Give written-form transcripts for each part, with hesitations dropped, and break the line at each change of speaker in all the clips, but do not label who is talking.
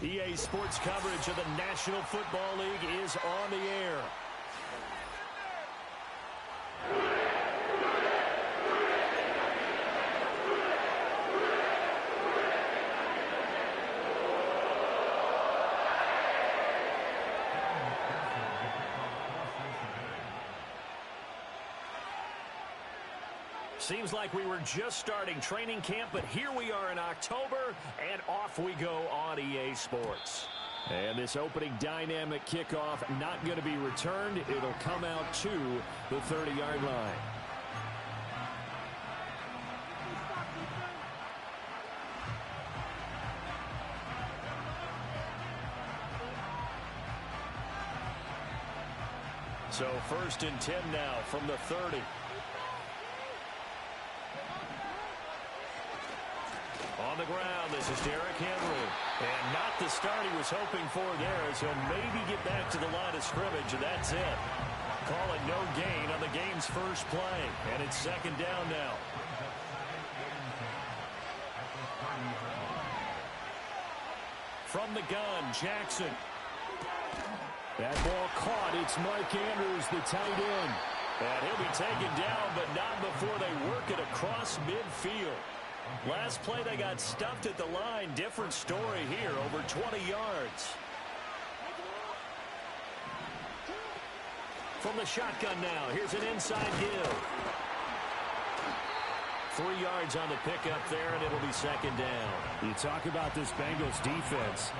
EA Sports coverage of the National Football League is on the air. Seems like we were just starting training camp, but here we are in October, and off we go on EA Sports. And this opening dynamic kickoff not going to be returned. It'll come out to the 30-yard line. So 1st and 10 now from the 30. On the ground, this is Derrick Henry. And not the start he was hoping for there, as he'll maybe get back to the line of scrimmage, and that's it. Call it no gain on the game's first play. And it's 2nd down now. From the gun, Jackson. That ball caught. It's Mark Andrews, the tight end. And he'll be taken down, but not before they work it across midfield. Last play, they got stuffed at the line. Different story here, over 20 yards. From the shotgun now, here's an inside give. 3 yards on the pickup there, and it'll be 2nd down. You talk about this Bengals defense.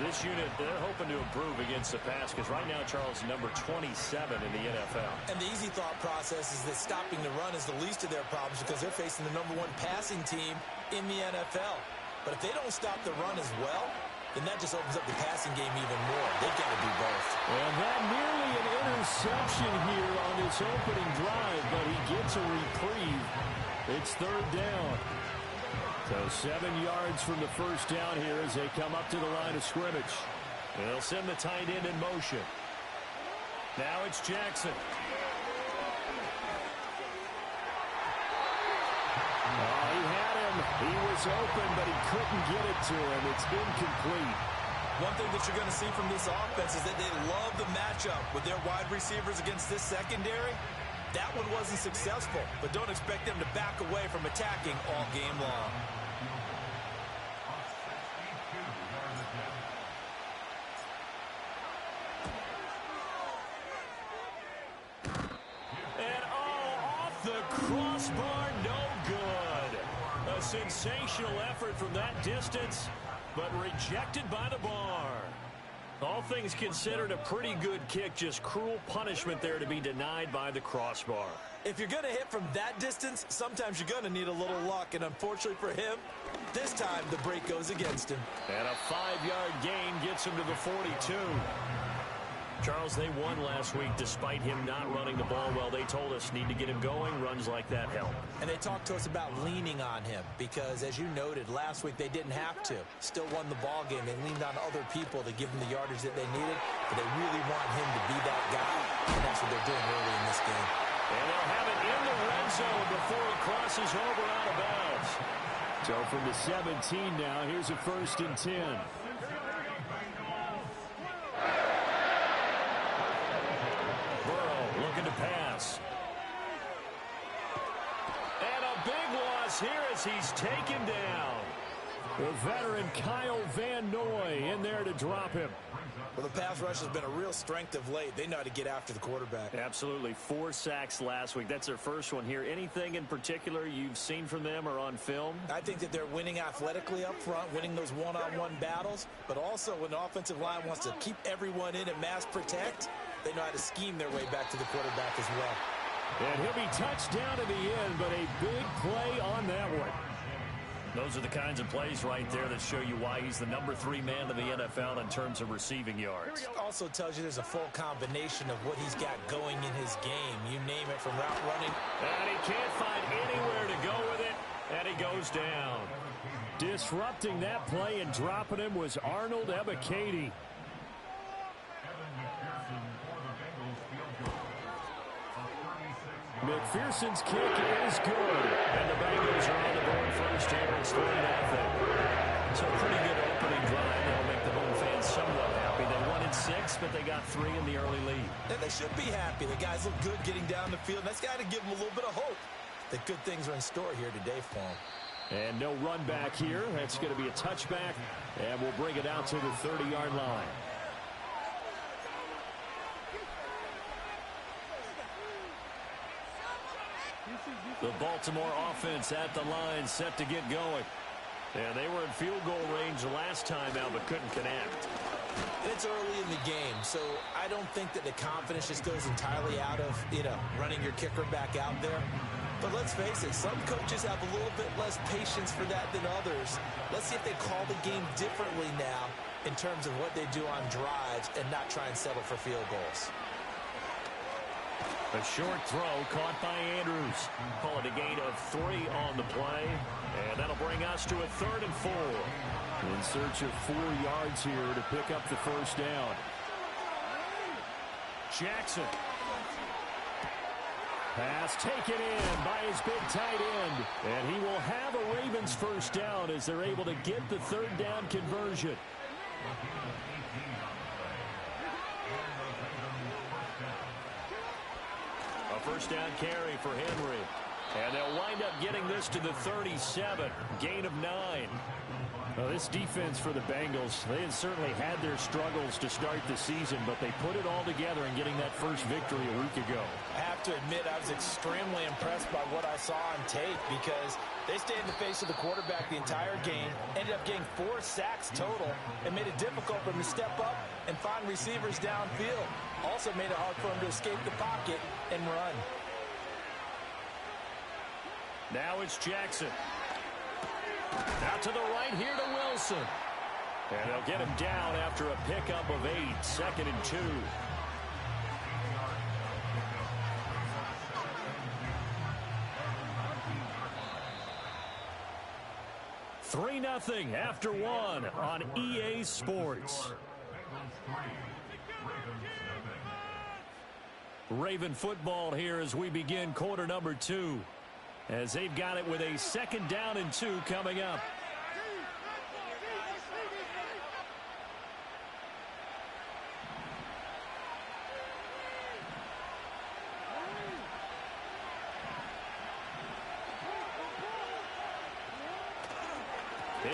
This unit, they're hoping to improve against the pass, because right now, Charles, number 27 in the NFL.
And the easy thought process is that stopping the run is the least of their problems, because they're facing the #1 passing team in the NFL. But if they don't stop the run as well, then that just opens up the passing game even more. They've got to do both.
And that nearly an interception here on this opening drive, but he gets a reprieve. It's 3rd down. So 7 yards from the first down here as they come up to the line of scrimmage. They'll send the tight end in motion. Now it's Jackson. Oh, he had him. He was open, but he couldn't get it to him. It's incomplete.
One thing that you're going to see from this offense is that they love the matchup with their wide receivers against this secondary. That one wasn't successful, but don't expect them to back away from attacking all game long.
And off the crossbar, no good. A sensational effort from that distance, but rejected by the bar. All things considered, a pretty good kick, just cruel punishment there to be denied by the crossbar.
If you're going to hit from that distance, sometimes you're going to need a little luck, and unfortunately for him, this time the break goes against him.
And a 5-yard gain gets him to the 42. Charles, they won last week despite him not running the ball well. They told us need to get him going. Runs like that help.
And they talked to us about leaning on him because, as you noted, last week they didn't have to. Still won the ball game. They leaned on other people to give them the yardage that they needed, but they really want him to be that guy, and that's what they're doing early in this game.
And they'll have it in the red zone before he crosses over out of bounds. So from the 17 now, here's a 1st and 10. Looking to pass. And a big loss here as he's taken down. The veteran Kyle Van Noy in there to drop him.
Well, the pass rush has been a real strength of late. They know how to get after the quarterback.
Absolutely. 4 sacks last week. That's their first one here. Anything in particular you've seen from them or on film?
I think that they're winning athletically up front, winning those one-on-one battles, but also when the offensive line wants to keep everyone in and mass protect, they know how to scheme their way back to the quarterback as well.
And he'll be touched down to the end, but a big play on that one. Those are the kinds of plays right there that show you why he's the #3 man in the NFL in terms of receiving yards.
It also tells you there's a full combination of what he's got going in his game. You name it, from route running.
And he can't find anywhere to go with it, and he goes down. Disrupting that play and dropping him was Arnold Ebiketie. McPherson's kick is good. And the Bengals are on the board first here. It's 3-0. So a pretty good opening drive. They'll make the home 3 in the early lead.
And they should be happy. The guys look good getting down the field. That's got to give them a little bit of hope that good things are in store here today for them.
And no run back here. That's going to be a touchback, and we'll bring it out to the 30-yard line. The Baltimore offense at the line, set to get going. And they were in field goal range last time out, but couldn't connect.
It's early in the game, so I don't think that the confidence just goes entirely out of, running your kicker back out there. But let's face it, some coaches have a little bit less patience for that than others. Let's see if they call the game differently now in terms of what they do on drives and not try and settle for field goals.
A short throw caught by Andrews. Call it a gain of 3 on the play. And that'll bring us to a 3rd and 4. In search of 4 yards here to pick up the first down. Jackson. Pass taken in by his big tight end. And he will have a Ravens first down as they're able to get the 3rd down conversion. A first down carry for Henry. And they'll wind up getting this to the 37. Gain of 9. Well, this defense for the Bengals, they had certainly had their struggles to start the season, but they put it all together in getting that first victory a week ago.
I have to admit, I was extremely impressed by what I saw on tape because they stayed in the face of the quarterback the entire game, ended up getting 4 sacks total, and made it difficult for him to step up and find receivers downfield. Also made it hard for him to escape the pocket and run.
Now it's Jackson. Out to the right here to Wilson. And they'll get him down after a pickup of 8. 2nd and 2. Three nothing after 1 on EA Sports. Raven football here as we begin quarter number 2. As they've got it with a 2nd down and 2 coming up.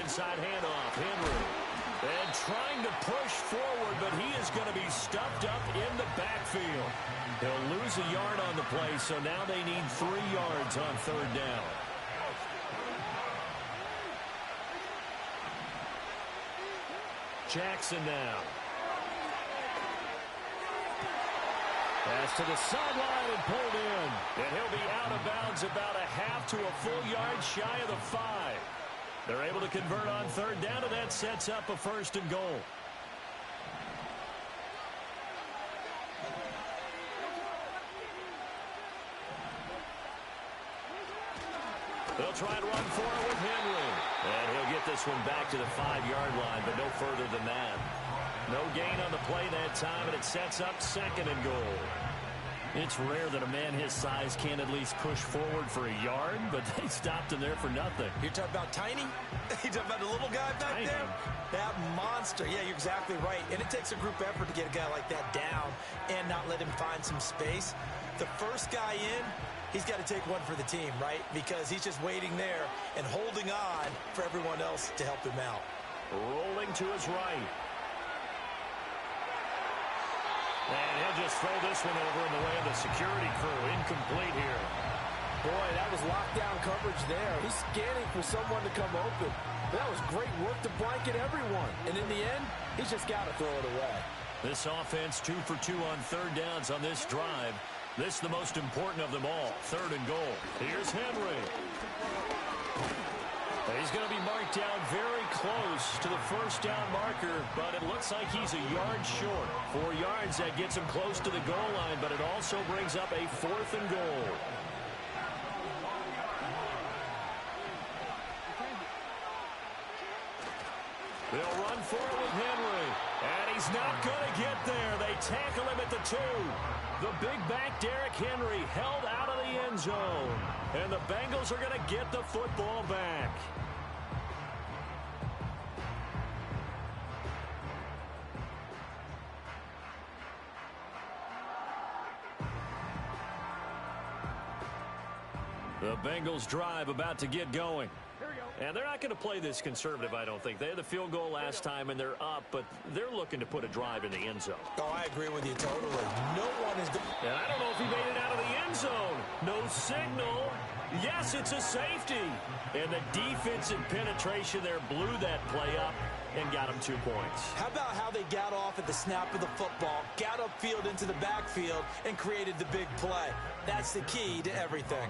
Inside handoff, Henry. And trying to push forward, but he is going to be stuffed up in the backfield. He'll lose a yard on the play, so now they need 3 yards on 3rd down. Jackson now. Pass to the sideline and pulled in. And he'll be out of bounds about a half to a full yard shy of the 5. They're able to convert on 3rd down, and that sets up a 1st and goal. They'll try and run for it with Henry. And he'll get this one back to the 5-yard line, but no further than that. No gain on the play that time, and it sets up 2nd and goal. It's rare that a man his size can't at least push forward for a yard, but they stopped him there for nothing.
You're talking about tiny? You're talking about the little guy back
Tiny.
there? That monster. Yeah, you're exactly right. And it takes a group effort to get a guy like that down and not let him find some space. The first guy in, he's got to take one for the team, right? Because he's just waiting there and holding on for everyone else to help him out.
Rolling to his right. And he'll just throw this one over in the way of the security crew. Incomplete here.
Boy, that was lockdown coverage there. He's scanning for someone to come open. That was great work to blanket everyone. And in the end, he's just got to throw it away. This offense 2 for 2 on 3rd downs on this drive. This the most important of them all. 3rd and goal. Here's Henry. He's going to be marked down very close to the 1st down marker, but it looks like he's a yard short. 4 yards, that gets him close to the goal line, but it also brings up a 4th and goal. They'll run for it with Henry, and he's not going to get there. They tackle him at the 2. The big back Derrick Henry held out of the end zone, and the Bengals are going to get the football back.
The Bengals drive about to get going. And they're not going to play this conservative, I don't think. They had the field goal last time, and they're up, but they're looking to put a drive in the end zone.
Oh, I agree with you totally. No one is...
And I don't know if he made it out of the end zone. No signal. Yes, it's a safety. And the defensive penetration there blew that play up and got him 2 points.
How about how they got off at the snap of the football, got upfield into the backfield, and created the big play? That's the key to everything.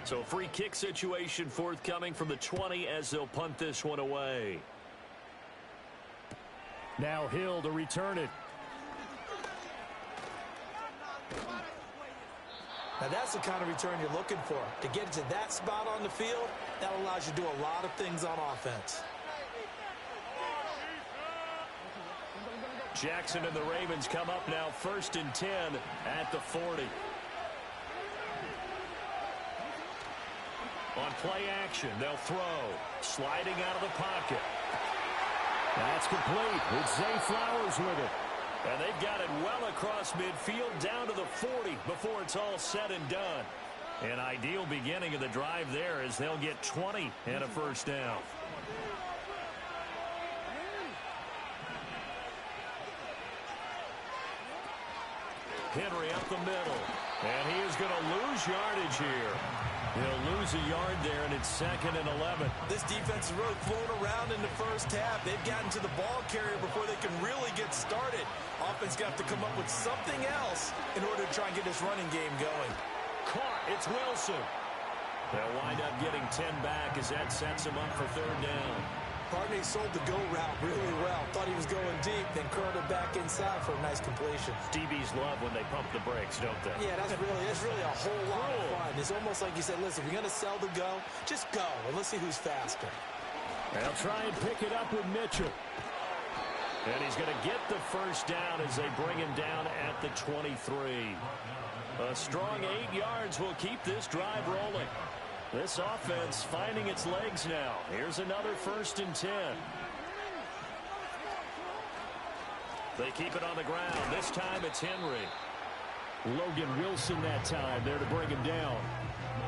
So a free kick situation forthcoming from the 20 as they'll punt this one away. Now Hill to return it.
Now that's the kind of return you're looking for. To get to that spot on the field, that allows you to do a lot of things on offense.
Jackson and the Ravens come up now 1st and 10 at the 40. On play action, they'll throw. Sliding out of the pocket. That's complete. It's Zay Flowers with it. And they've got it well across midfield down to the 40 before it's all said and done. An ideal beginning of the drive there as they'll get 20 and a first down. Henry up the middle. And he is going to lose yardage here. He'll lose a yard there, and it's 2nd and 11.
This defense is really flown around in the first half. They've gotten to the ball carrier before they can really get started. Offense got to come up with something else in order to try and get this running game going.
Caught. It's Wilson. They'll wind up getting 10 back as that sets him up for 3rd down.
Partney sold the go route really well. Thought he was going deep, then curled it back inside for a nice completion.
DBs love when they pump the brakes, don't they?
Yeah, that's really a whole lot of fun. It's almost like you said, listen, if you're going to sell the go, just go, and let's see who's faster.
They'll try and pick it up with Mitchell. And he's going to get the first down as they bring him down at the 23. A strong 8 yards will keep this drive rolling. This offense finding its legs now. Here's another 1st and 10. They keep it on the ground. This time it's Henry. Logan Wilson that time there to bring him down.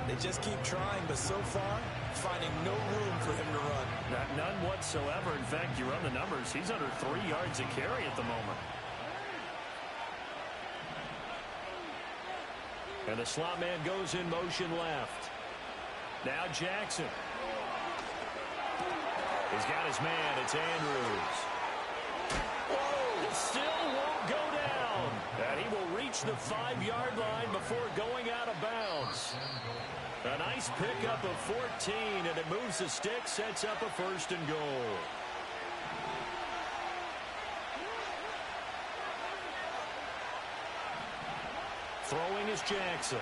They just keep trying, but so far, finding no room for him to run.
None whatsoever. In fact, you run the numbers. He's under 3 yards a carry at the moment. And the slot man goes in motion left. Now Jackson. He's got his man. It's Andrews. Whoa! It still won't go down. And he will reach the 5-yard line before going out of bounds. A nice pickup of 14, and it moves the stick, sets up a 1st and goal. Throwing is Jackson.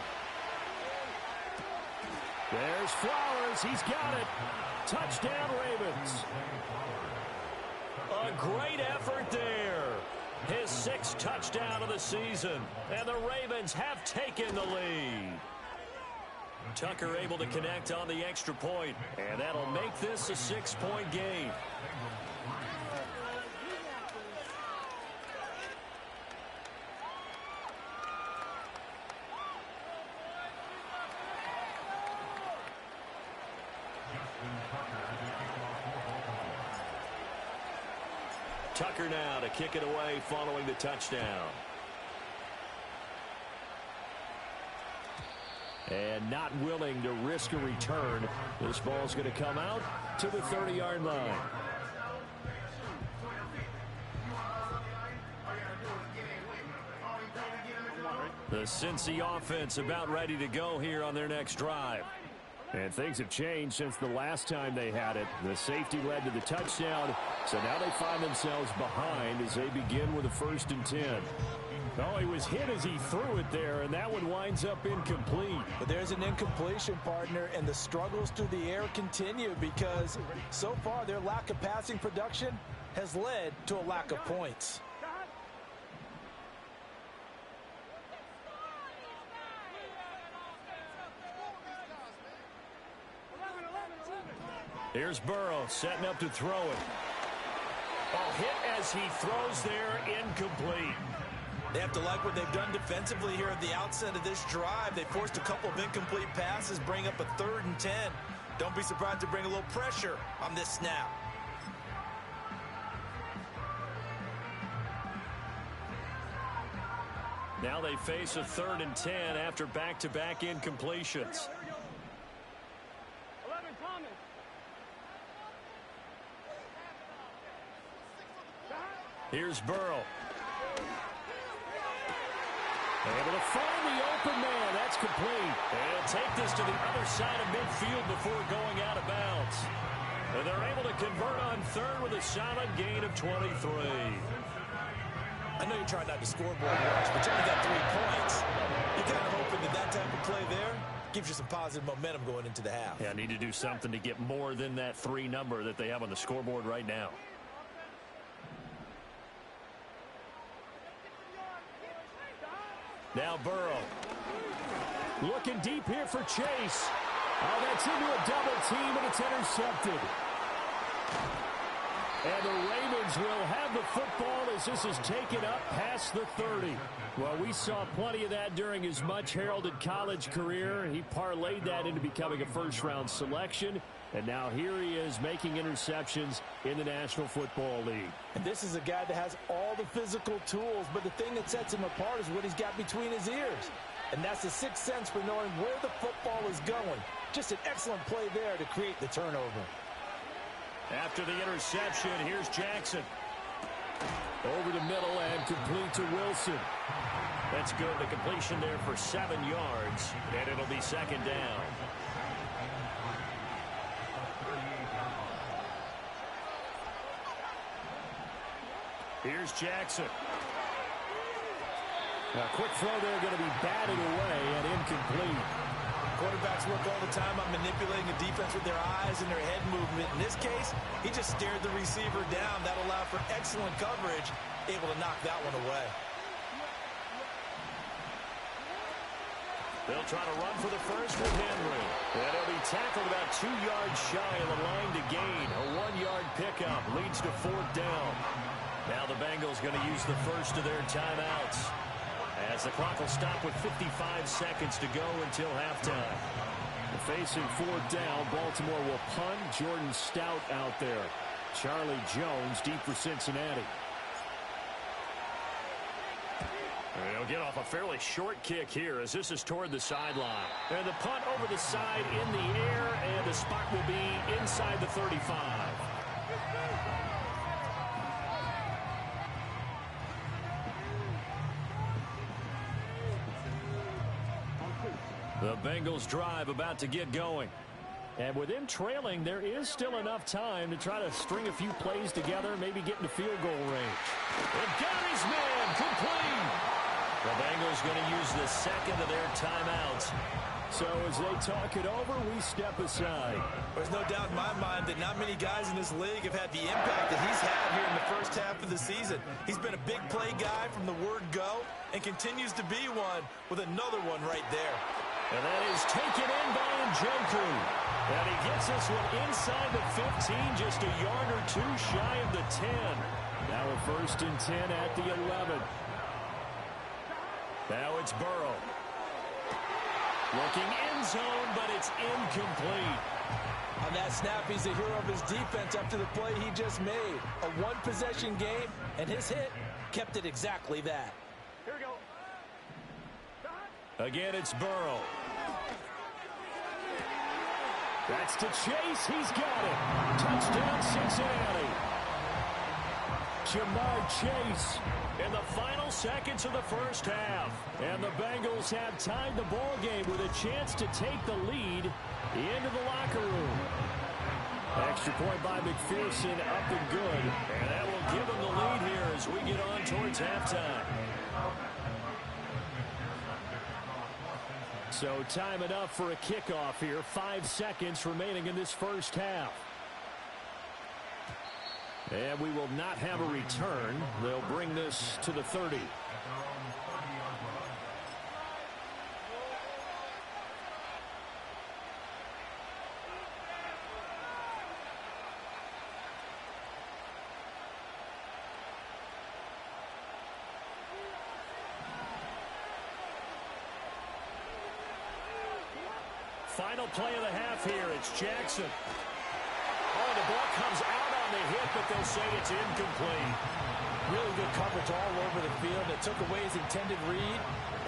There's Flowers. He's got it. Touchdown, Ravens. A great effort there. His 6th touchdown of the season. And the Ravens have taken the lead. Tucker able to connect on the extra point. And that'll make this a 6-point game. Tucker now to kick it away following the touchdown. And not willing to risk a return. This ball's going to come out to the 30-yard line. The Cincy offense about ready to go here on their next drive. And things have changed since the last time they had it. The safety led to the touchdown, so now they find themselves behind as they begin with a 1st and 10. Oh, he was hit as he threw it there, and that one winds up incomplete.
But there's an incompletion, partner, and the struggles through the air continue because so far their lack of passing production has led to a lack of points.
Here's Burrow setting up to throw it. Oh, hit as he throws there, incomplete.
They have to like what they've done defensively here at the outset of this drive. They forced a couple of incomplete passes, bring up a 3rd and 10. Don't be surprised to bring a little pressure on this snap.
Now they face a 3rd and 10 after back-to-back incompletions. Here's Burrow. Able to find the open man. That's complete. And take this to the other side of midfield before going out of bounds. And they're able to convert on 3rd with a solid gain of 23.
I know you're trying not to scoreboard watch, but you only got 3 points. You're kind of hoping that that type of play there gives you some positive momentum going into the half.
Yeah, need to do something to get more than that 3 number that they have on the scoreboard right now. Now Burrow. Looking deep here for Chase. Oh, that's into a double team, and it's intercepted. And the Ravens will have the football as this is taken up past the 30. Well, we saw plenty of that during his much-heralded college career. He parlayed that into becoming a first-round selection. And now here he is making interceptions in the National Football League.
And this is a guy that has all the physical tools, but the thing that sets him apart is what he's got between his ears. And that's the sixth sense for knowing where the football is going. Just an excellent play there to create the turnover.
After the interception, here's Jackson. Over the middle and complete to Wilson. That's good. The completion there for 7 yards, and it'll be 2nd down. Here's Jackson. A quick throw there going to be batted away and incomplete.
Quarterbacks work all the time on manipulating the defense with their eyes and their head movement. In this case, he just stared the receiver down. That allowed for excellent coverage, able to knock that one away.
They'll try to run for the first with Henry. And he'll be tackled about 2 yards shy of the line to gain. A 1-yard pickup leads to 4th down. Now the Bengals going to use the first of their timeouts, as the clock will stop with 55 seconds to go until halftime. Facing 4th down, Baltimore will punt. Jordan Stout out there. Charlie Jones deep for Cincinnati. They'll get off a fairly short kick here as this is toward the sideline. And the punt over the side in the air, and the spot will be inside the 35. The Bengals drive about to get going. And with them trailing, there is still enough time to try to string a few plays together, maybe get into field goal range. And got his man complete. The Bengals going to use the second of their timeouts. So as they talk it over, we step aside.
There's no doubt in my mind that not many guys in this league have had the impact that he's had here in the first half of the season. He's been a big play guy from the word go and continues to be one with another one right there.
And that is taken in by Njoku. And he gets this one inside the 15, just a yard or 2 shy of the 10. Now a 1st and 10 at the 11. Now it's Burrow. Looking end zone, but it's incomplete.
On that snap, he's a hero of his defense after the play he just made. A one-possession game, and his hit kept it exactly that.
Here we go. Again, it's Burrow. That's to Chase. He's got it. Touchdown, Cincinnati. Jamar Chase in the final seconds of the first half. And the Bengals have tied the ball game with a chance to take the lead into the locker room. Extra point by McPherson, up and good. And that will give them the lead here as we get on towards halftime. So time enough for a kickoff here. 5 seconds remaining in this first half. And we will not have a return. They'll bring this to the 30. final play of the half here. It's Jackson. Oh, the ball comes out on the hit, but they'll say it's incomplete.
Really good coverage all over the field. It took away his intended read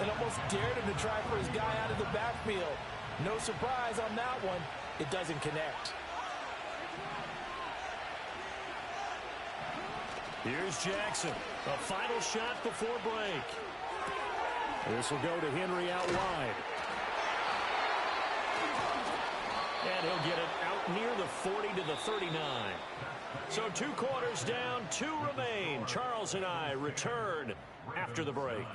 and almost dared him to try for his guy out of the backfield. No surprise on that one. It doesn't connect.
Here's Jackson. A final shot before break. This will go to Henry out wide. And he'll get it out near the 40 to the 39. So 2 quarters down, 2 remain. Charles and I return after the break.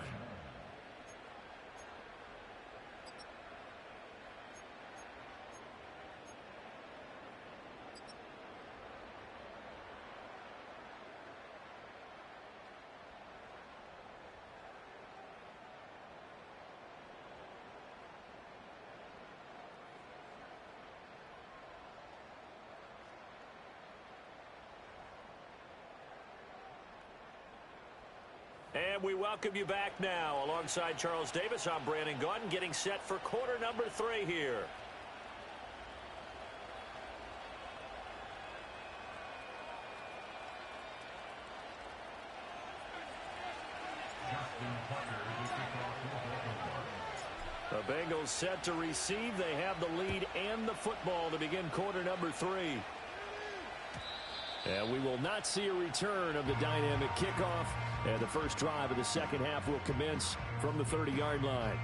And we welcome you back now. Alongside Charles Davis, I'm Brandon Gaudin, getting set for quarter number 3 here. The Bengals set to receive. They have the lead and the football to begin quarter number 3. And we will not see a return of the dynamic kickoff. And the first drive of the second half will commence from the 30-yard line.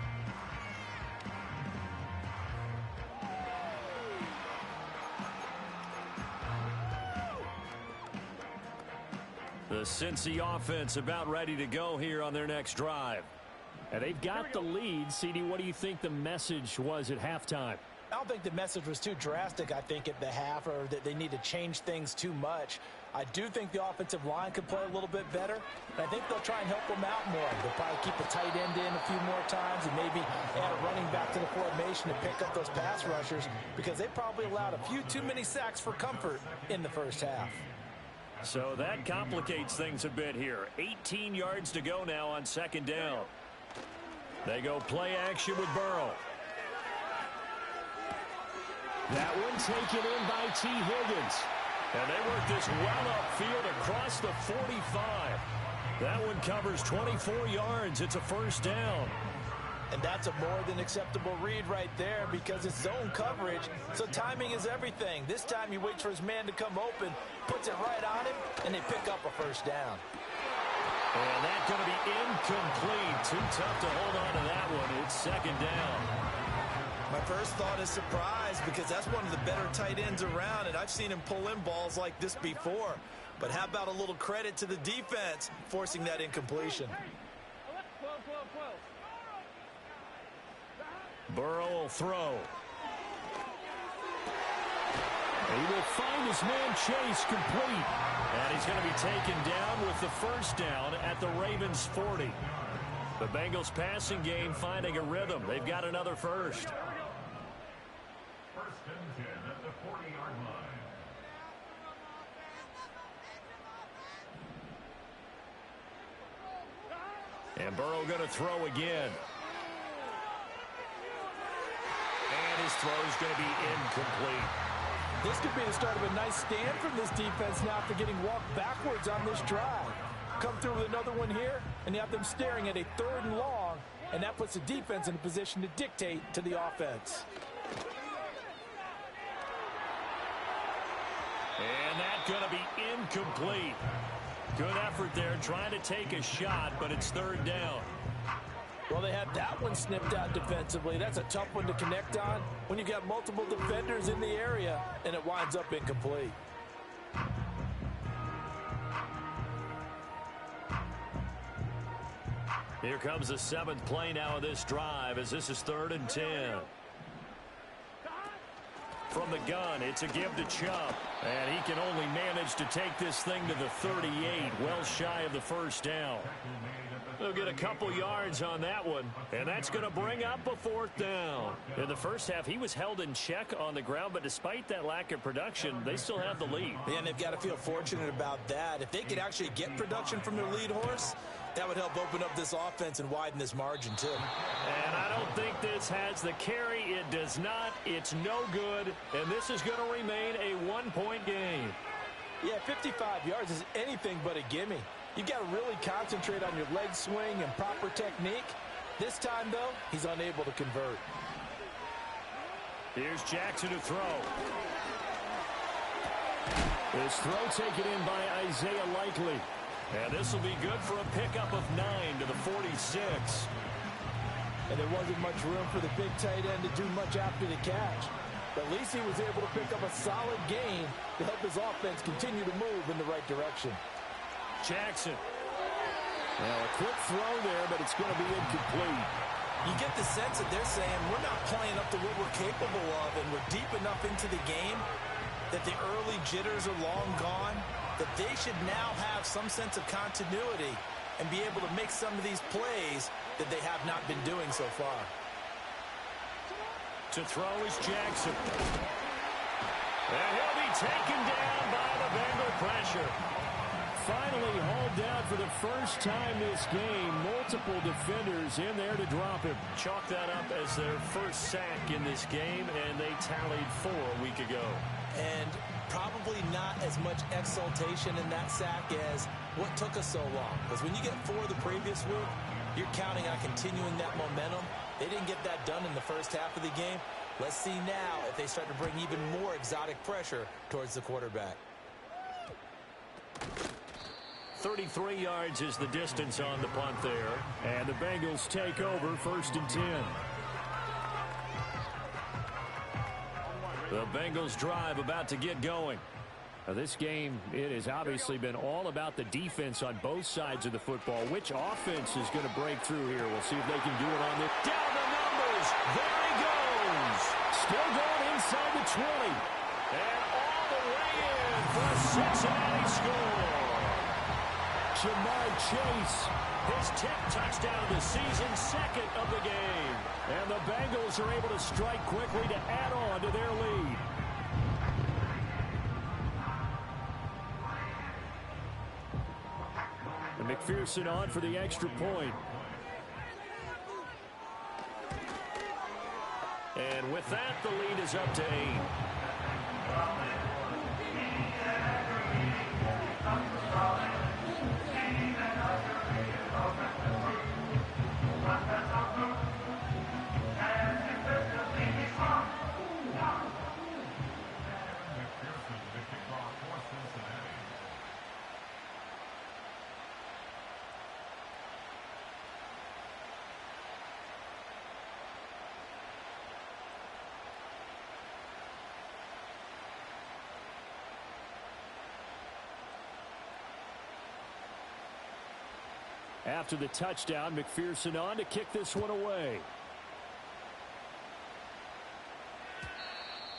The Cincy offense about ready to go here on their next drive. And they've got the lead. CD, what do you think the message was at halftime?
I don't think the message was too drastic, I think, at the half, or that they need to change things too much. I do think the offensive line could play a little bit better, and I think they'll try and help them out more. They'll probably keep a tight end in a few more times and maybe add a running back to the formation to pick up those pass rushers, because they probably allowed a few too many sacks for comfort in the first half.
So that complicates things a bit here. 18 yards to go now on second down. They go play action with Burrow. That one taken in by T. Higgins. And they work this well upfield across the 45. That one covers 24 yards. It's a first down.
And that's a more than acceptable read right there, because it's zone coverage, so timing is everything. This time he waits for his man to come open, puts it right on him, and they pick up a first down.
And that's going to be incomplete. Too tough to hold on to that one. It's second down.
My first thought is surprise, because that's one of the better tight ends around, and I've seen him pull in balls like this before. But how about a little credit to the defense forcing that incompletion?
Burrow will throw. He will find his man Chase complete. And he's going to be taken down with the first down at the Ravens 40. The Bengals passing game finding a rhythm. They've got another first.
First and 10 at the 40-yard line.
And Burrow going to throw again. And his throw is going to be incomplete.
This could be the start of a nice stand from this defense now after getting walked backwards on this drive. Come through with another one here, and you have them staring at a 3rd and long, and that puts the defense in a position to dictate to the offense.
And that's going to be incomplete. Good effort there trying to take a shot, but it's 3rd down.
Well, they had that one snipped out defensively. That's a tough one to connect on when you got multiple defenders in the area, and it winds up incomplete.
Here comes the 7th play now of this drive, as this is 3rd and 10. From the gun, it's a give to Chubb. And he can only manage to take this thing to the 38, well shy of the first down. They'll get a couple yards on that one, and that's going to bring up a 4th down. In the first half, he was held in check on the ground, but despite that lack of production, they still have the lead.
Yeah, and they've got to feel fortunate about that. If they could actually get production from their lead horse, that would help open up this offense and widen this margin, too.
And I don't think this has the carry it does not. It's no good, and this is going to remain a one-point game.
Yeah, 55 yards is anything but a gimme. You've got to really concentrate on your leg swing and proper technique. This time, though, he's unable to convert.
Here's Jackson to throw. This throw taken in by Isaiah Likely. And this will be good for a pickup of 9 to the 46.
And there wasn't much room for the big tight end to do much after the catch. But at least he was able to pick up a solid gain to help his offense continue to move in the right direction.
Jackson. Well, a quick throw there, but it's going to be incomplete.
You get the sense that they're saying we're not playing up to what we're capable of, and we're deep enough into the game that the early jitters are long gone, that they should now have some sense of continuity and be able to make some of these plays that they have not been doing so far.
To throw is Jackson. And he'll be taken down by the Bengal pressure. Finally hauled down for the first time this game. Multiple defenders in there to drop him. Chalk that up as their first sack in this game, and they tallied 4 a week ago.
And probably not as much exultation in that sack as what took us so long. Because when you get 4 the previous week, you're counting on continuing that momentum. They didn't get that done in the first half of the game. Let's see now if they start to bring even more exotic pressure towards the quarterback.
33 yards is the distance on the punt there. And the Bengals take over 1st and 10. The Bengals drive about to get going. Now this game, it has obviously been all about the defense on both sides of the football. Which offense is going to break through here? We'll see if they can do it on this. Down the numbers. There he goes. Still going inside the 20. And all the way in for a Cincinnati score. Jamar Chase, his 10th touchdown of the season, 2nd of the game. And the Bengals are able to strike quickly to add on to their lead. And McPherson on for the extra point. And with that, the lead is up to 8. After the touchdown, McPherson on to kick this one away.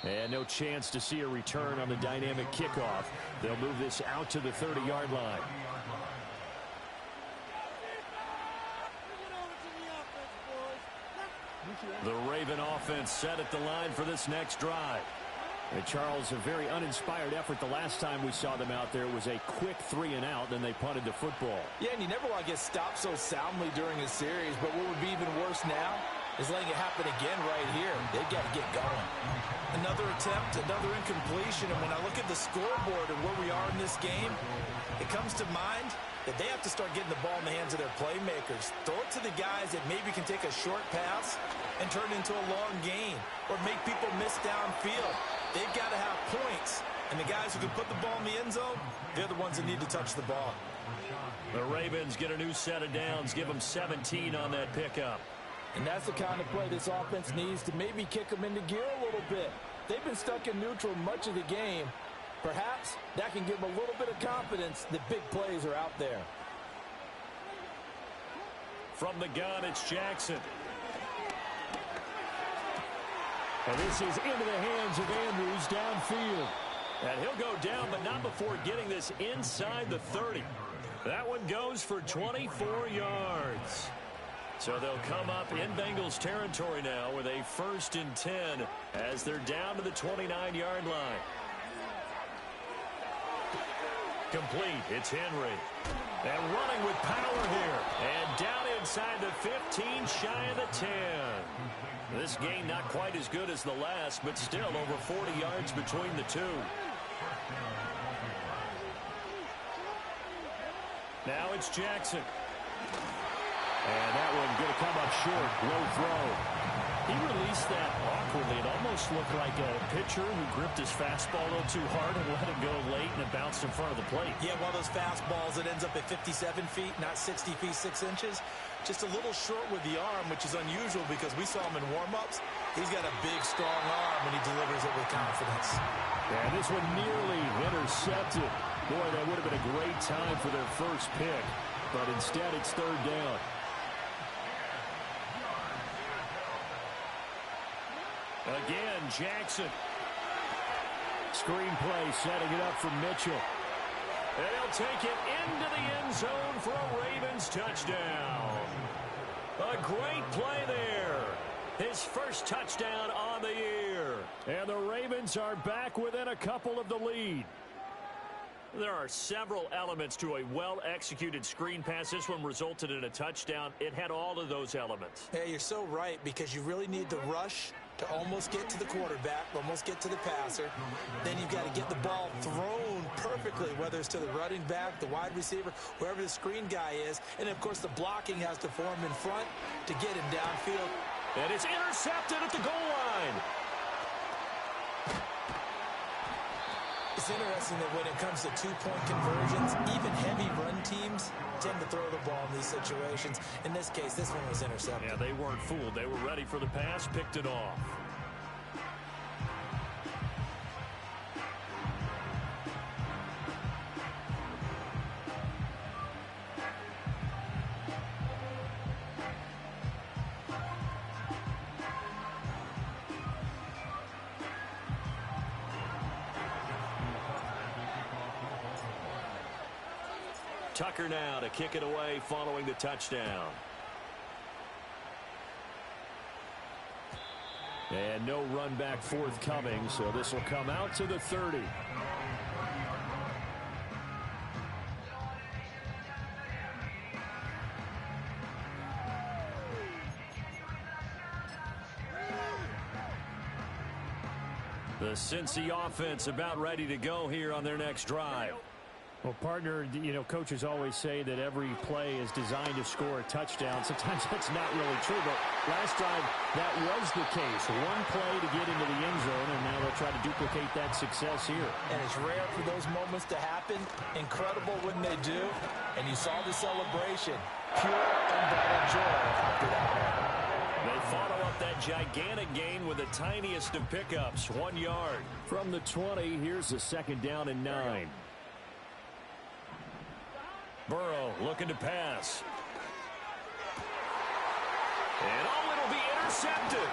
And no chance to see a return on the dynamic kickoff. They'll move this out to the 30-yard line. The Raven offense set at the line for this next drive. And Charles, a very uninspired effort the last time we saw them out there. It was a quick 3-and-out, then they punted the football.
Yeah, and you never want to get stopped so soundly during a series, but what would be even worse now is letting it happen again right here. They've got to get going.
Another attempt, another incompletion, and when I look at the scoreboard and where we are in this game, it comes to mind that they have to start getting the ball in the hands of their playmakers. Throw it to the guys that maybe can take a short pass and turn it into a long gain or make people miss downfield. They've got to have points, and the guys who can put the ball in the end zone, they're the ones that need to touch the ball.
The Ravens get a new set of downs, give them 17 on that pickup.
And that's the kind of play this offense needs to maybe kick them into gear a little bit. They've been stuck in neutral much of the game. Perhaps that can give them a little bit of confidence that big plays are out there.
From the gun, it's Jackson. And this is into the hands of Andrews downfield. And he'll go down, but not before getting this inside the 30. That one goes for 24 yards. So they'll come up in Bengals territory now with a 1st and 10 as they're down to the 29-yard line. Complete. It's Henry. And running with power here. And down inside the 15, shy of the 10. This gain not quite as good as the last, but still over 40 yards between the two. Now it's Jackson. And that one going to come up short. Low throw. He released that awkwardly. It almost looked like a pitcher who gripped his fastball a little too hard and let it go late, and it bounced in front of the plate.
Yeah, one of those fastballs that ends up at 57 feet, not 60 feet, 6 inches. Just a little short with the arm, which is unusual because we saw him in warm-ups. He's got a big, strong arm, and he delivers it with confidence.
And this one nearly intercepted. Boy, that would have been a great time for their first pick, but instead it's third down. Again, Jackson. Screenplay setting it up for Mitchell. And he'll take it into the end zone for a Ravens touchdown. A great play there. His first touchdown on the year. And the Ravens are back within a couple of the lead. There are several elements to a well-executed screen pass. This one resulted in a touchdown. It had all of those elements.
Yeah, you're so right, because you really need the rush to almost get to the quarterback, almost get to the passer. Then you've got to get the ball thrown perfectly, whether it's to the running back, the wide receiver, wherever the screen guy is. And, of course, the blocking has to form in front to get him downfield.
And it's intercepted at the goal line.
It's interesting that when it comes to two-point conversions, even heavy run teams tend to throw the ball in these situations. In this case, this one was intercepted.
Yeah, they weren't fooled. They were ready for the pass, picked it off. Tucker now to kick it away following the touchdown. And no run back forthcoming, so this will come out to the 30. The Cincy offense about ready to go here on their next drive. Well, partner, you know, coaches always say that every play is designed to score a touchdown. Sometimes that's not really true, but last drive, that was the case. One play to get into the end zone, and now they'll try to duplicate that success here.
And it's rare for those moments to happen. Incredible when they do. And you saw the celebration. Pure, unbridled joy after that one.
They follow up that gigantic gain with the tiniest of pickups, 1 yard. From the 20, here's a second down and 9. Burrow looking to pass. And it'll be intercepted.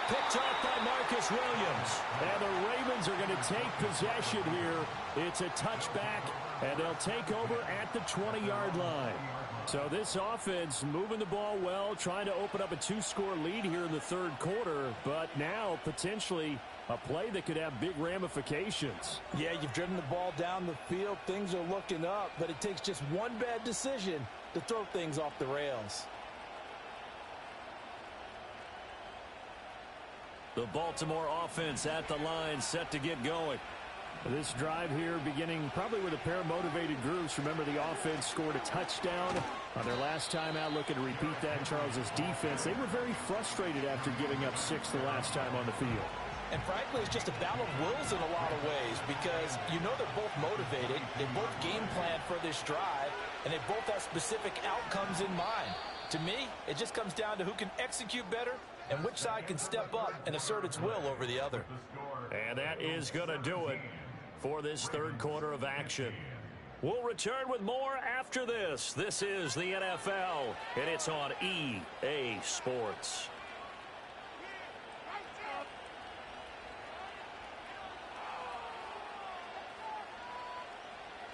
Picked off by Marcus Williams. And the Ravens are going to take possession here. It's a touchback, and they'll take over at the 20-yard line. So this offense moving the ball well, trying to open up a 2-score lead here in the third quarter, but now potentially a play that could have big ramifications.
Yeah, you've driven the ball down the field. Things are looking up, but it takes just one bad decision to throw things off the rails.
The Baltimore offense at the line, set to get going. This drive here beginning probably with a pair of motivated groups. Remember, the offense scored a touchdown on their last time out, looking to repeat that in Charles's defense. They were very frustrated after giving up 6 the last time on the field.
And frankly, it's just a battle of wills in a lot of ways, because you know they're both motivated, they both game plan for this drive, and they both have specific outcomes in mind. To me, it just comes down to who can execute better and which side can step up and assert its will over the other.
And that is going to do it for this third quarter of action. We'll return with more after this. This is the NFL, and it's on EA Sports.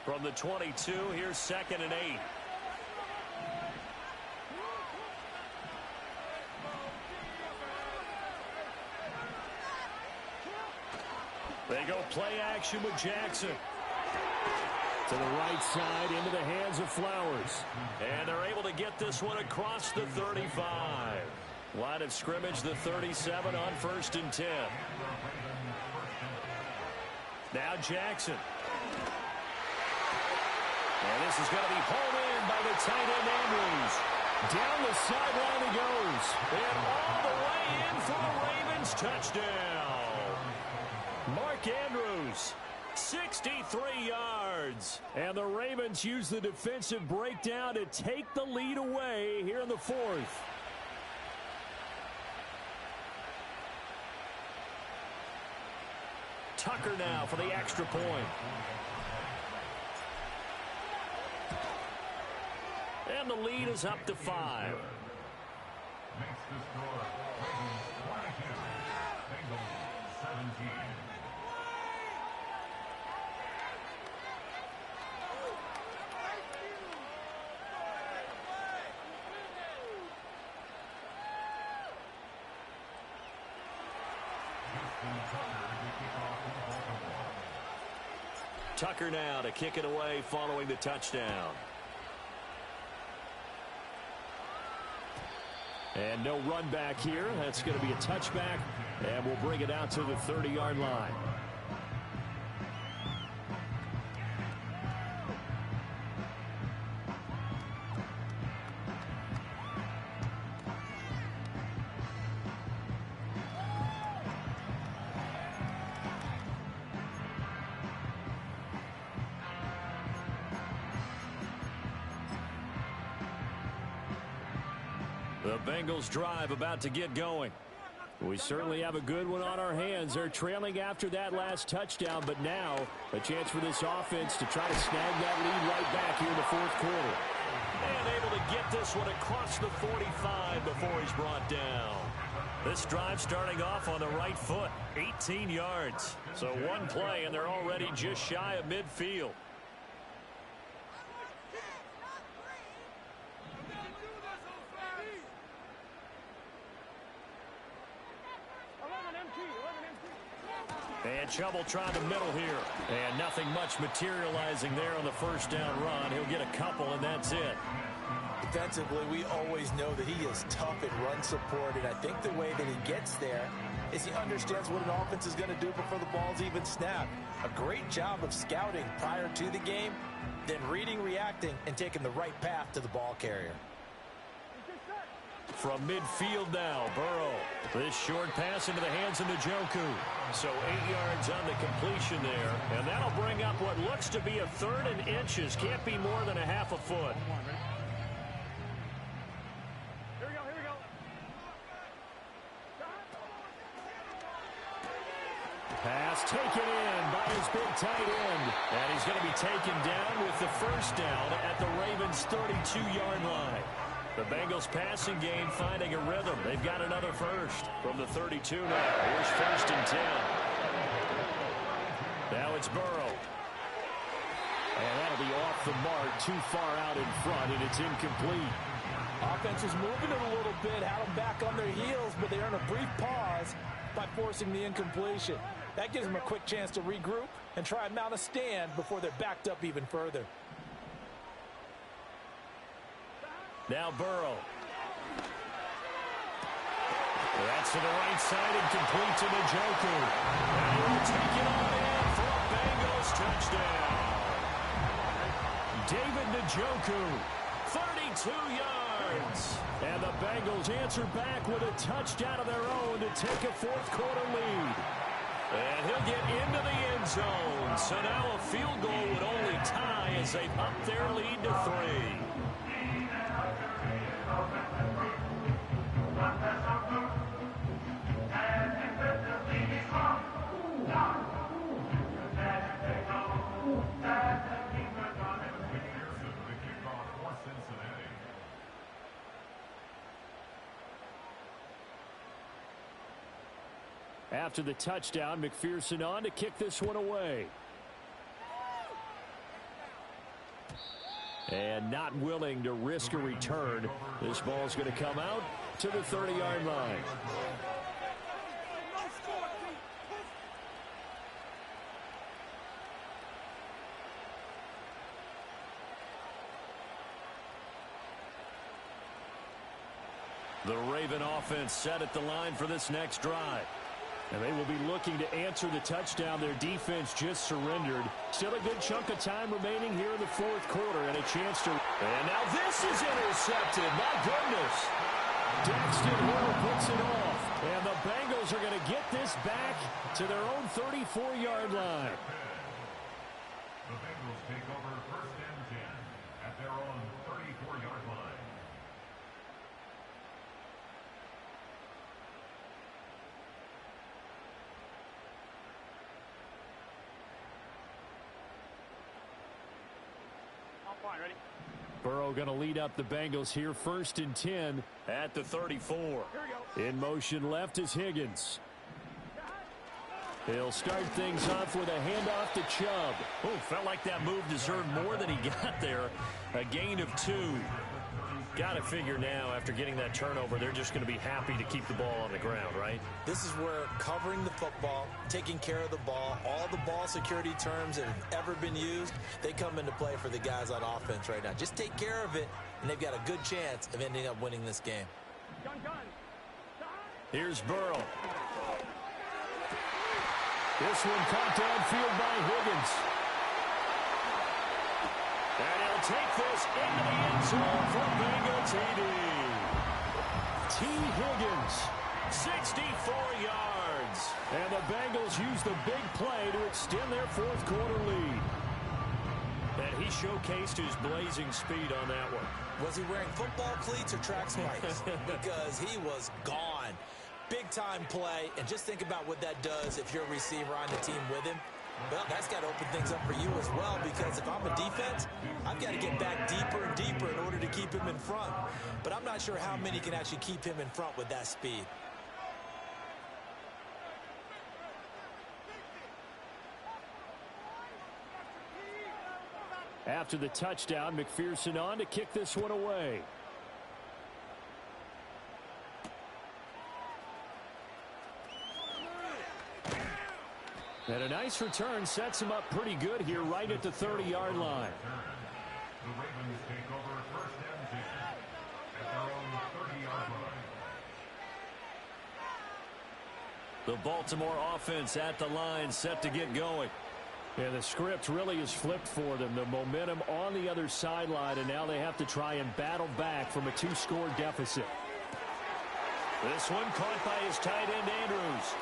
From the 22, here's 2nd and 8. They go play action with Jackson. To the right side, into the hands of Flowers. And they're able to get this one across the 35. Line of scrimmage, the 37 on 1st and 10. Now Jackson. And this is going to be hauled in by the tight end Andrews. Down the sideline he goes. And all the way in for the Ravens touchdown. Mark Andrews, 63 yards. And the Ravens use the defensive breakdown to take the lead away here in the 4th. Tucker now for the extra point. And the lead is up to 5.
Makes the score Ravens 22, Bengals 17.
Tucker now to kick it away following the touchdown. And no run back here. That's going to be a touchback, and we'll bring it out to the 30-yard line. The Bengals drive about to get going. We certainly have a good one on our hands. They're trailing after that last touchdown, but now a chance for this offense to try to snag that lead right back here in the 4th quarter. And able to get this one across the 45 before he's brought down. This drive starting off on the right foot, 18 yards. So one play, and they're already just shy of midfield. And trouble trying to middle here. And nothing much materializing there on the first down run. He'll get a couple, and that's it.
Defensively, we always know that he is tough at run support, and I think the way that he gets there is he understands what an offense is going to do before the ball's even snapped. A great job of scouting prior to the game, then reading, reacting, and taking the right path to the ball carrier.
From midfield now, Burrow. This short pass into the hands of Njoku. So 8 yards on the completion there. And that'll bring up what looks to be a 3rd and inches. Can't be more than a half a foot.
Here we go.
Pass taken in by his big tight end. And he's going to be taken down with the first down at the Ravens' 32-yard line. The Bengals passing game finding a rhythm. They've got another first from the 32 now. Here's 1st and 10. Now it's Burrow. And that'll be off the mark, too far out in front, and it's incomplete.
Offense is moving it a little bit, had them back on their heels, but they earn a brief pause by forcing the incompletion. That gives them a quick chance to regroup and try and mount a stand before they're backed up even further.
Now Burrow. That's to the right side and complete to Njoku. And he'll take it on in for a Bengals touchdown. David Njoku, 32 yards. And the Bengals answer back with a touchdown of their own to take a 4th quarter lead. And he'll get into the end zone. So now a field goal would only tie as they up their lead to 3. After the touchdown, McPherson on to kick this one away. And not willing to risk a return. This ball's going to come out to the 30-yard line. The Raven offense set at the line for this next drive. And they will be looking to answer the touchdown their defense just surrendered. Still a good chunk of time remaining here in the fourth quarter and a chance to... And now this is intercepted. My goodness. Daxton Hill puts it off. And the Bengals are going to get this back to their own 34-yard line.
The Bengals take over first and 10 at their own 34-yard line.
Fine, ready?
Burrow going to lead up the Bengals here, first and 10 at the 34.
Here we go.
In motion left is Higgins. He'll start things off with a handoff to Chubb. Oh, felt like that move deserved more than he got there. A gain of 2. Got to figure now, after getting that turnover, they're just going to be happy to keep the ball on the ground, right?
This is where covering the football, taking care of the ball, all the ball security terms that have ever been used, they come into play for the guys on offense right now. Just take care of it, and they've got a good chance of ending up winning this game.
Here's Burrow. This one caught downfield by Higgins. And he'll take this into the end zone for Bengal TD. T. Higgins, 64 yards. And the Bengals use the big play to extend their fourth quarter lead. And he showcased his blazing speed on that one.
Was he wearing football cleats or track spikes? Because he was gone. Big-time play, and just think about what that does if you're a receiver on the team with him. Well, that's got to open things up for you as well, because if I'm a defense, I've got to get back deeper and deeper in order to keep him in front. But I'm not sure how many can actually keep him in front with that speed.
After the touchdown, McPherson on to kick this one away. And a nice return sets him up pretty good here right at the 30-yard line.
The Ravens take over first and 10 at their own 30-yard line.
The Baltimore offense at the line, set to get going. And the script really is flipped for them. The momentum on the other sideline, and now they have to try and battle back from a 2-score deficit. This one caught by his tight end, Andrews.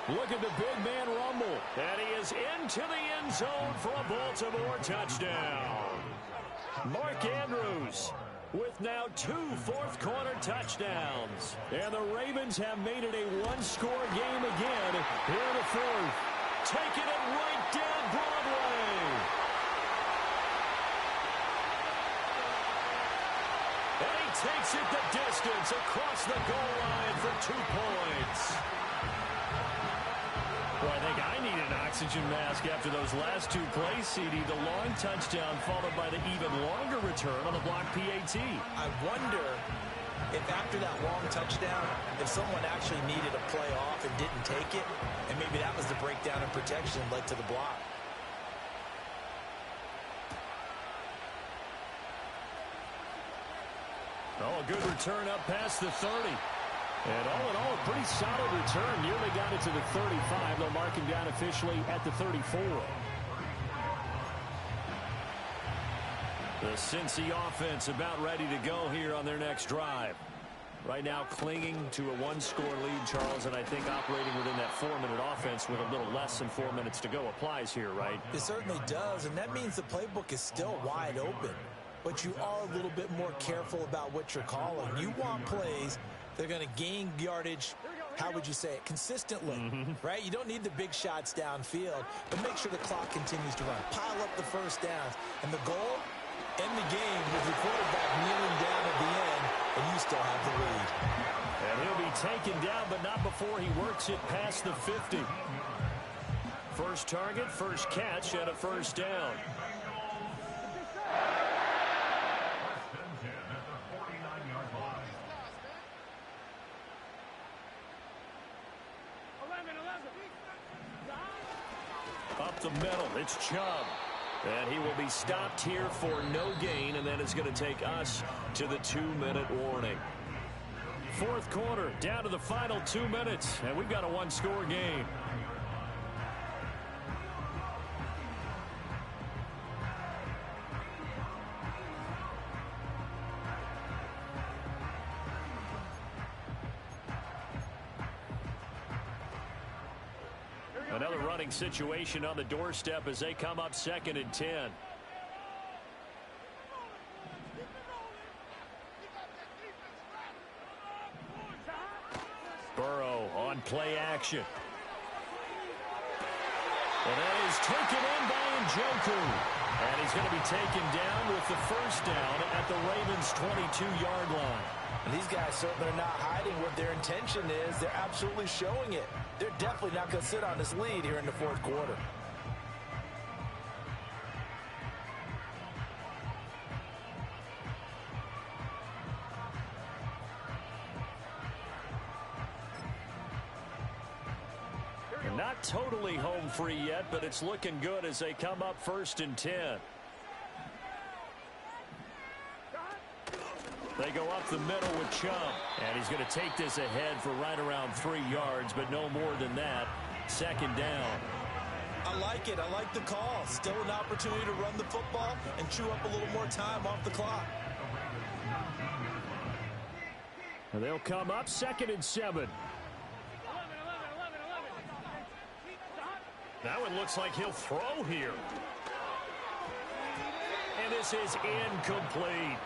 Look at the big man rumble. And he is into the end zone for a Baltimore touchdown. Mark Andrews with now 2 fourth-quarter touchdowns. And the Ravens have made it a 1-score game again here in the fourth. Taking it right down Broadway. And he takes it the distance across the goal line for 2 points. Well, I think I need an oxygen mask after those last 2 plays, CD. The long touchdown followed by the even longer return on the block PAT.
I wonder if after that long touchdown, if someone actually needed a play off and didn't take it, and maybe that was the breakdown in protection led to the block.
Oh, a good return up past the 30. And all in all, a pretty solid return. Nearly got it to the 35. They'll mark him down officially at the 34. The Cincy offense about ready to go here on their next drive. Right now clinging to a 1-score lead, Charles, and I think operating within that 4-minute offense with a little less than 4 minutes to go applies here, right?
It certainly does, and that means the playbook is still wide open. But you are a little bit more careful about what you're calling. You want plays they're going to gain yardage, how would you say it, consistently, right? You don't need the big shots downfield, but make sure the clock continues to run. Pile up the first downs. And the goal, end the game with the quarterback kneeling down at the end, and you still have the lead.
And he'll be taken down, but not before he works it past the 50. First target, first catch, and a first down. Up the middle, it's Chubb. And he will be stopped here for no gain, and then it's going to take us to the 2-minute warning. fourth quarter, down to the final 2 minutes, and we've got a one-score game. Another running situation on the doorstep as they come up 2nd and 10. Burrow on play action. And that is taken in by Njoku. And he's going to be taken down with the first down at the Ravens' 22-yard line.
And these guys certainly are not hiding what their intention is. They're absolutely showing it. They're definitely not going to sit on this lead here in the fourth quarter.
Not totally home free yet, but it's looking good as they come up 1st and 10. They go up the middle with Chubb. And he's going to take this ahead for right around 3 yards, but no more than that. 2nd down.
I like it. I like the call. Still an opportunity to run the football and chew up a little more time off the clock.
And they'll come up 2nd and 7. That one looks like he'll throw here. And this is incomplete.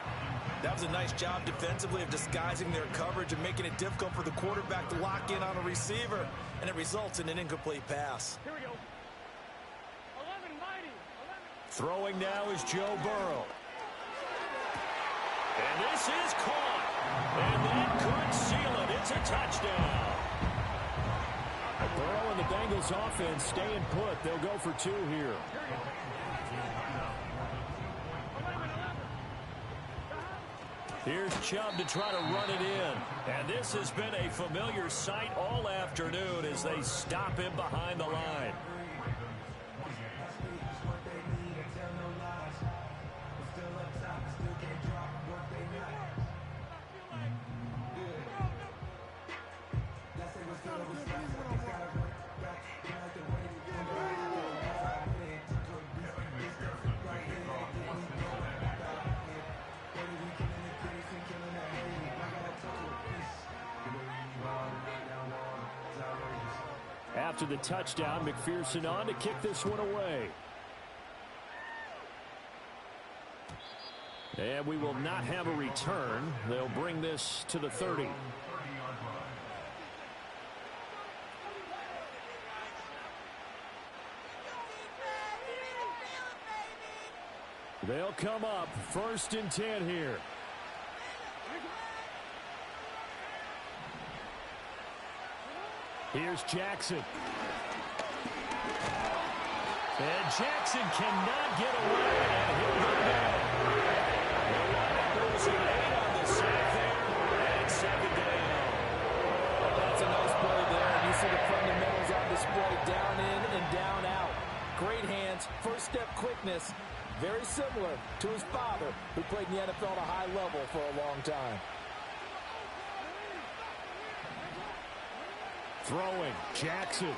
That was a nice job defensively of disguising their coverage and making it difficult for the quarterback to lock in on a receiver. And it results in an incomplete pass.
Here we go. 11 mighty. 11.
Throwing now is Joe Burrow. And this is caught. And that could seal it. It's a touchdown. Burrow and the Bengals offense staying put. They'll go for 2 here. Here's Chubb to try to run it in. And this has been a familiar sight all afternoon as they stop him behind the line. After the touchdown, McPherson on to kick this one away. And we will not have a return. They'll bring this to the 30. They'll come up 1st and 10 here. Here's Jackson. And Jackson cannot get away, and he'll go down. The lineup goes in 8 on the sack there, and 2nd down.
That's a nice play there, and you see the fundamentals on display, down in and down out. Great hands, first step quickness, very similar to his father, who played in the NFL at a high level for a long time.
Throwing, Jackson.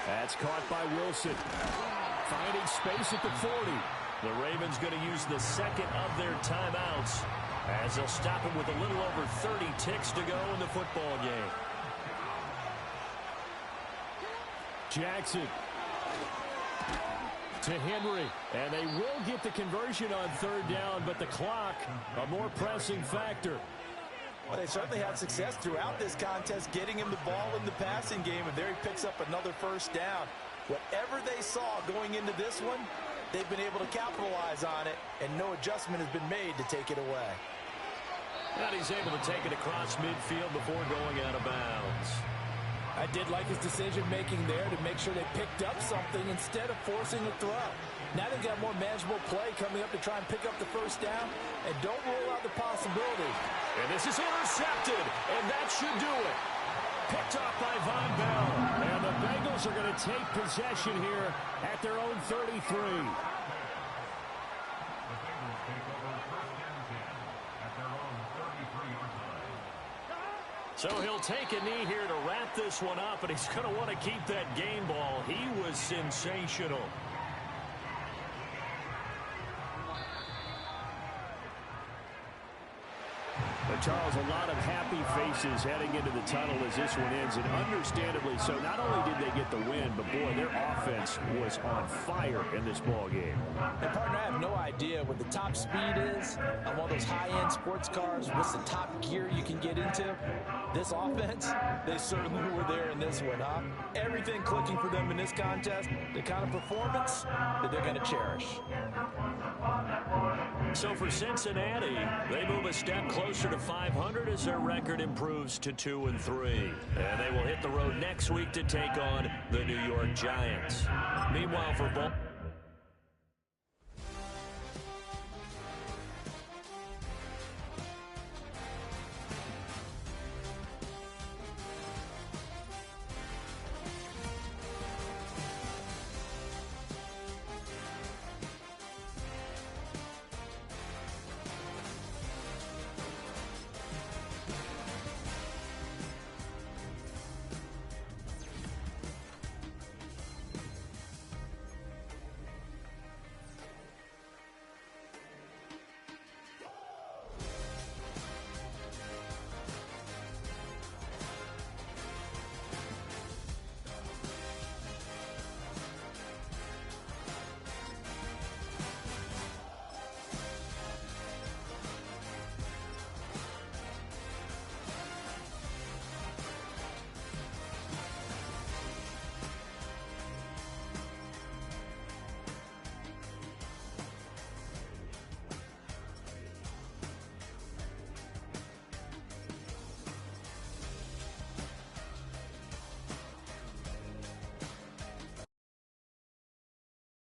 That's caught by Wilson. Finding space at the 40. The Ravens going to use the 2nd of their timeouts as they'll stop him with a little over 30 ticks to go in the football game. Jackson to Henry. And they will get the conversion on 3rd down, but the clock, a more pressing factor.
Well, they certainly had success throughout this contest getting him the ball in the passing game, and there he picks up another 1st down. Whatever they saw going into this one, they've been able to capitalize on it, and no adjustment has been made to take it away.
And he's able to take it across midfield before going out of bounds.
I did like his decision-making there to make sure they picked up something instead of forcing a throw. Now they've got more manageable play coming up to try and pick up the 1st down, and don't rule out the possibility.
And this is intercepted, and that should do it. Picked off by Von Bell, and the Bengals are going to take possession here at their own 33.
The Bengals take over 1st and 10 at their own 33-yard line.
So he'll take a knee here to wrap this one up, and he's going to want to keep that game ball. He was sensational. But Charles, a lot of happy faces heading into the tunnel as this one ends, and understandably so. Not only did they get the win, but boy, their offense was on fire in this ball game.
And partner, I have no idea what the top speed is on one of those high-end sports cars. What's the top gear you can get into? This offense, they certainly were there in this one, huh? Everything clicking for them in this contest, the kind of performance that they're going to cherish.
So for Cincinnati, they move a step closer to 500 as their record improves to 2-3. And they will hit the road next week to take on the New York Giants. Meanwhile, for